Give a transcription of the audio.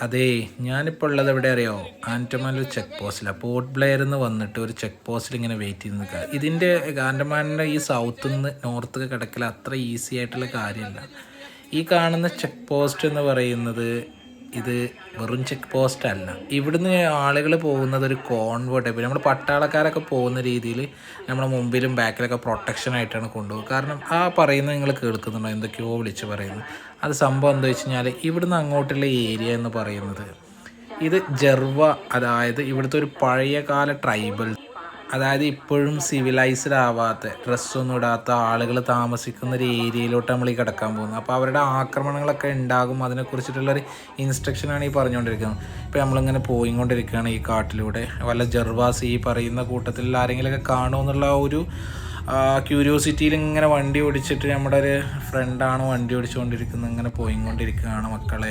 അതെ, ഞാനിപ്പോൾ ഉള്ളത് എവിടെ അറിയോ? ആൻഡമാനിൽ ചെക്ക് പോസ്റ്റിലാണ്. പോർട്ട് ബ്ലെയറിൽ നിന്ന് വന്നിട്ട് ഒരു ചെക്ക് പോസ്റ്റിൽ ഇങ്ങനെ വെയിറ്റ് ചെയ്ത് നിൽക്കുക. ഇതിൻ്റെ ആൻഡമാനിൻ്റെ ഈ സൗത്തിൽ നിന്ന് നോർത്ത് കിടക്കൽ അത്ര ഈസി ആയിട്ടുള്ള കാര്യമല്ല. ഈ കാണുന്ന ചെക്ക് പോസ്റ്റ് എന്ന് പറയുന്നത് ഇത് വെറും ചെക്ക് പോസ്റ്റ് അല്ല. ഇവിടുന്ന് ആളുകൾ പോകുന്നത് ഒരു കോൺവോട്ട് ടൈപ്പ്, നമ്മുടെ പട്ടാളക്കാരൊക്കെ പോകുന്ന രീതിയിൽ നമ്മുടെ മുമ്പിലും ബാക്കിലൊക്കെ പ്രൊട്ടക്ഷൻ ആയിട്ടാണ് കൊണ്ടുപോകുക. കാരണം ആ പറയുന്നത് നിങ്ങൾ കേൾക്കുന്നുണ്ടോ, എന്തൊക്കെയോ വിളിച്ച് പറയുന്നു. അത് സംഭവം എന്താ വെച്ച് കഴിഞ്ഞാൽ ഇവിടുന്ന് അങ്ങോട്ടുള്ള ഏരിയ എന്ന് പറയുന്നത് ഇത് ജർവ, അതായത് ഇവിടുത്തെ ഒരു പഴയകാല ട്രൈബൽ, അതായത് ഇപ്പോഴും സിവിലൈസ്ഡ് ആവാത്ത ഡ്രസ്സൊന്നും ഇടാത്ത ആളുകൾ താമസിക്കുന്ന ഒരു ഏരിയയിലോട്ട് നമ്മൾ ഈ കിടക്കാൻ പോകുന്നത്. അപ്പോൾ അവരുടെ ആക്രമണങ്ങളൊക്കെ ഉണ്ടാകും, അതിനെക്കുറിച്ചിട്ടുള്ളൊരു ഇൻസ്ട്രക്ഷനാണ് ഈ പറഞ്ഞുകൊണ്ടിരിക്കുന്നത്. ഇപ്പോൾ നമ്മളിങ്ങനെ പോയിക്കൊണ്ടിരിക്കുകയാണ് ഈ കാട്ടിലൂടെ. വല്ല ജർവാസ് ഈ പറയുന്ന കൂട്ടത്തിൽ ആരെങ്കിലുമൊക്കെ കാണുമോ എന്നുള്ള ഒരു ക്യൂരിയോസിറ്റിയിൽ ഇങ്ങനെ വണ്ടി ഓടിച്ചിട്ട് നമ്മുടെ ഒരു ഫ്രണ്ടാണ് വണ്ടി ഓടിച്ചുകൊണ്ടിരിക്കുന്നത്, ഇങ്ങനെ പോയിക്കൊണ്ടിരിക്കുകയാണ് മക്കളെ.